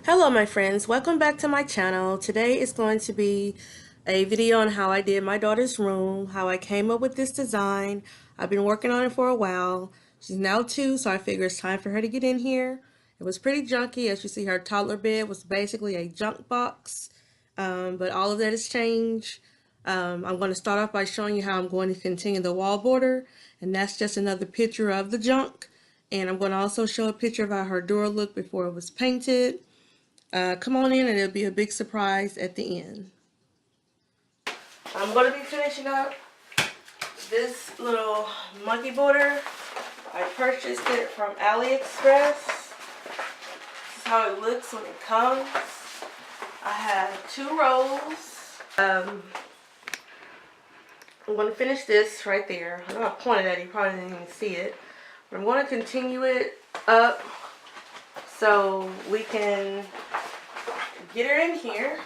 Hello my friends, welcome back to my channel. Today is going to be a video on how I did my daughter's room, how I came up with this design. I've been working on it for a while. She's now 2, so I figure it's time for her to get in here. It was pretty junky. As you see, her toddler bed was basically a junk box, but all of that has changed. I'm going to start off by showing you how I'm going to continue the wall border, and that's just another picture of the junk. And I'm going to also show a picture of how her door looked before it was painted. Come on in and it'll be a big surprise at the end. I'm going to be finishing up this little monkey border. I purchased it from AliExpress. This is how it looks when it comes. I have 2 rows. I'm going to finish this right there. I'm going to point it at you. You probably didn't even see it. But I'm going to continue it up so we can get her in here.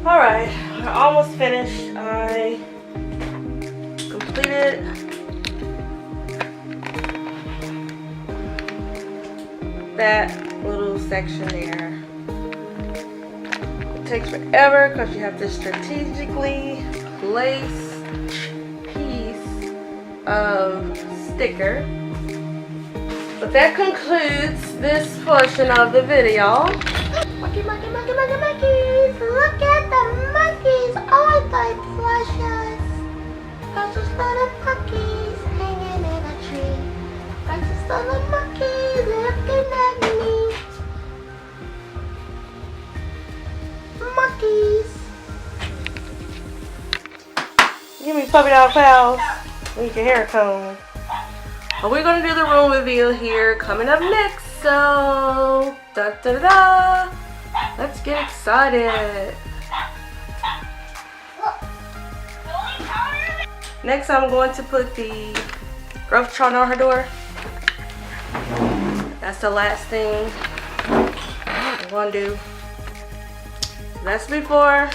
Alright, we're almost finished. I completed that little section there. It takes forever because you have to strategically place a piece of sticker. But that concludes this portion of the video. Monkeys! Look at the monkeys! All the plushes! Precious little monkeys hanging in a tree. Precious little monkeys looking at me. Monkeys! Give me puppy dog pals. Need your hair comb. But we're gonna do the room reveal here coming up next. So, da da da! Let's get excited. Next, I'm going to put the growth chart on her door. That's the last thing I'm going to do. That's before.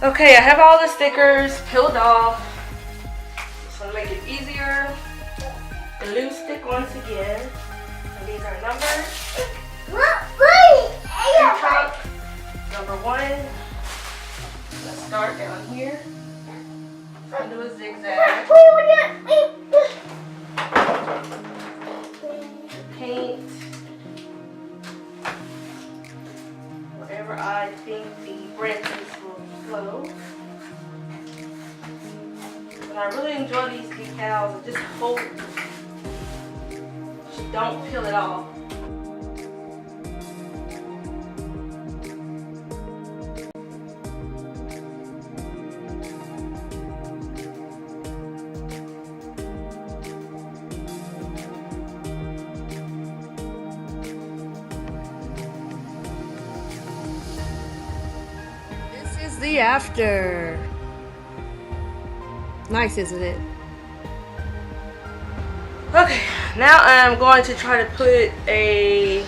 Okay, I have all the stickers peeled off. Just want to make it easier. Glue stick once again. And these are numbers. Truck, number 1. Let's start down here. And do a zigzag. Paint wherever I think the branches will flow. And I really enjoy these decals. I just hope she don't peel it off. The after. Nice, isn't it? Okay, now I'm going to try to put a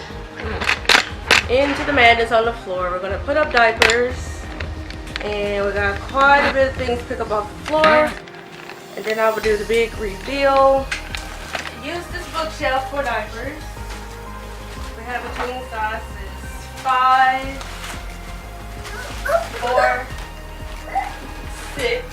end to the madness on the floor. We're going to put up diapers, and we got quite a bit of things to pick up off the floor, and then I will do the big reveal. Use this bookshelf for diapers. We have between sizes 5, 4, 6.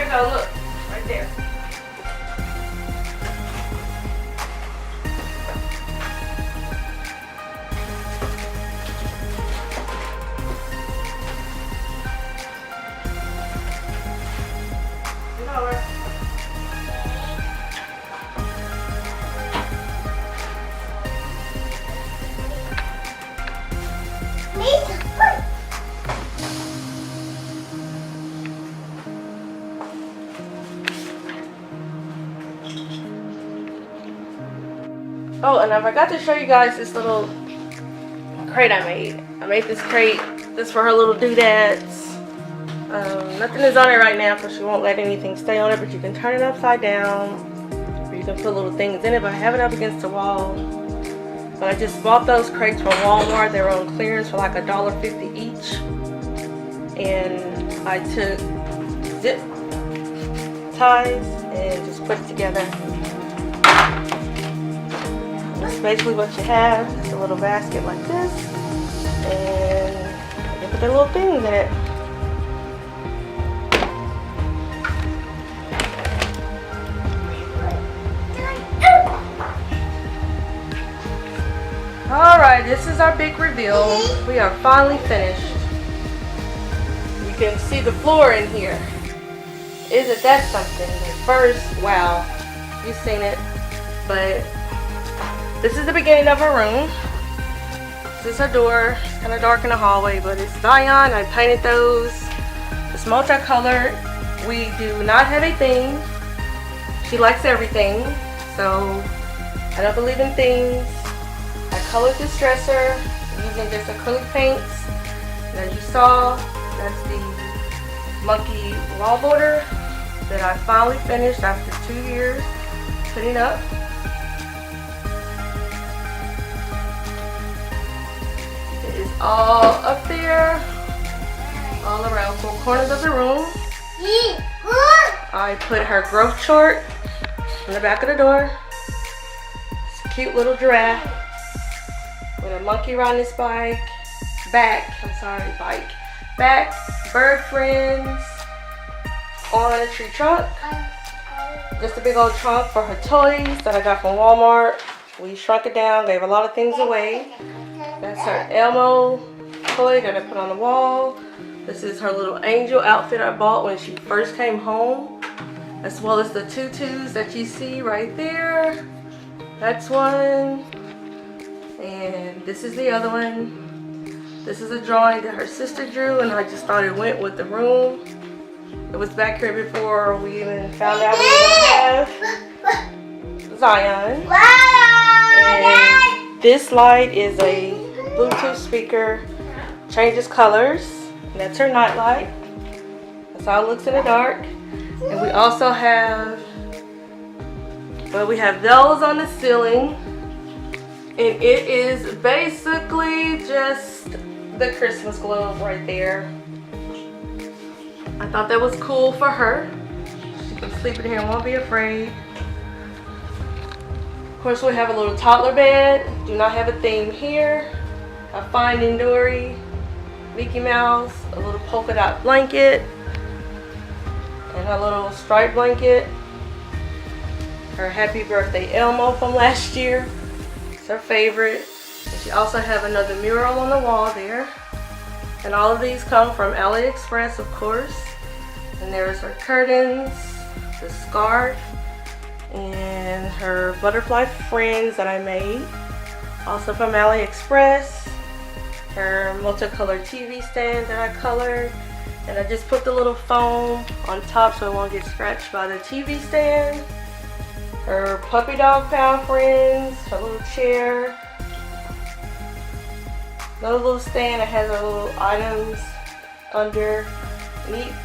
Go, look, right there. Oh, and I forgot to show you guys this little crate I made. I made this crate. This for her little doodads. Nothing is on it right now because she won't let anything stay on it, but you can turn it upside down. Or you can put little things in it, but I have it up against the wall. But I just bought those crates from Walmart. They were on clearance for like $1.50 each. And I took zip ties and just put it together. That's basically what you have. It's a little basket like this, and you put the little things in it. Alright, this is our big reveal. We are finally finished. You can see the floor in here. Isn't that something? At first, wow, you've seen it, but this is the beginning of her room. This is her door. It's kind of dark in the hallway, but it's Zion. I painted those. It's multicolored. We do not have a theme. She likes everything, so I don't believe in themes. I colored this dresser using just acrylic paints. And as you saw, that's the monkey wall border that I finally finished after 2 years putting up. All up there, all around 4 corners of the room. I put her growth chart in the back of the door. It's a cute little giraffe with a monkey riding his back, bird friends on a tree trunk. Just a big old trunk for her toys that I got from Walmart. We shrunk it down, gave a lot of things away. That's her Elmo toy that I put on the wall. This is her little angel outfit I bought when she first came home, as well as the tutus that you see right there. That's one, and this is the other one. This is a drawing that her sister drew, and I just thought it went with the room. It was back here before we even found out we were gonna have Zion. And this light is a Bluetooth speaker, changes colors, and that's her night light. That's how it looks in the dark. And we also have, we have those on the ceiling, and it is basically just the Christmas globe right there. I thought that was cool for her. She can sleep in here and won't be afraid. Of course, we have a little toddler bed. Do not have a theme here. A Finding Dory, Mickey Mouse, a little polka dot blanket, and a little striped blanket. Her Happy Birthday Elmo from last year. It's her favorite. And she also have another mural on the wall there. And all of these come from AliExpress, of course. And there's her curtains, the scarf, and her butterfly friends that I made, also from AliExpress. Her multicolored TV stand that I colored, and I just put the little foam on top so it won't get scratched by the TV stand. her puppy dog pal friends, her little chair, another little stand that has her little items underneath.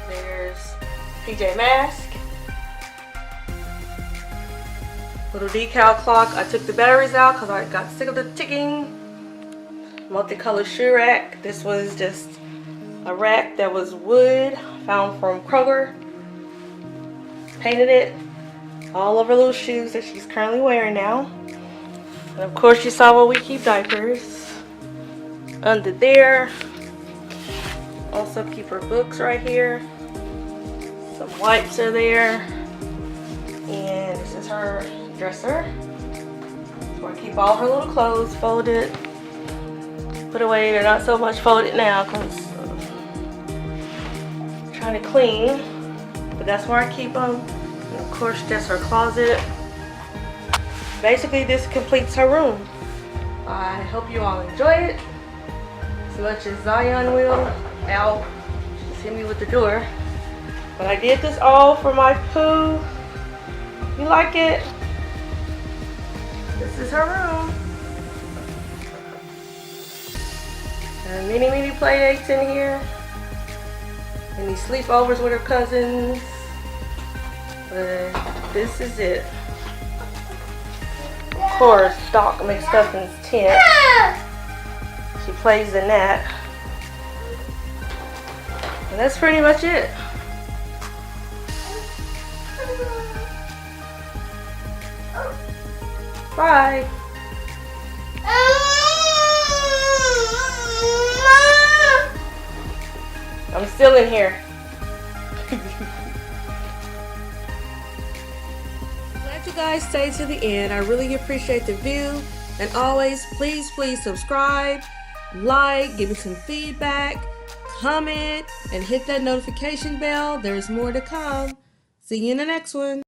There's PJ Masks, little decal clock. I took the batteries out because I got sick of the ticking. Multicolored shoe rack. This was just a rack that was wood, found from Kroger. Painted it all over little shoes that she's currently wearing now. And of course you saw where we keep diapers. Under there. Also keep her books right here. Some wipes are there. And this is her dresser. Where I keep all her little clothes folded. Put away. They're not so much folded now because I'm trying to clean. But that's where I keep them. And of course, that's her closet. Basically, this completes her room. I hope you all enjoy it as much as Zion will. Ow, just hit me with the door. But I did this all for my poo. You like it? This is her room. And many play dates in here. Any sleepovers with her cousins. But this is it. Of course, Doc McStuffins' tent. She plays in that. And that's pretty much it. Bye. I'm still in here. Glad you guys stayed to the end. I really appreciate the view. And always, please subscribe, like, give me some feedback, comment, and hit that notification bell. There's more to come. See you in the next one.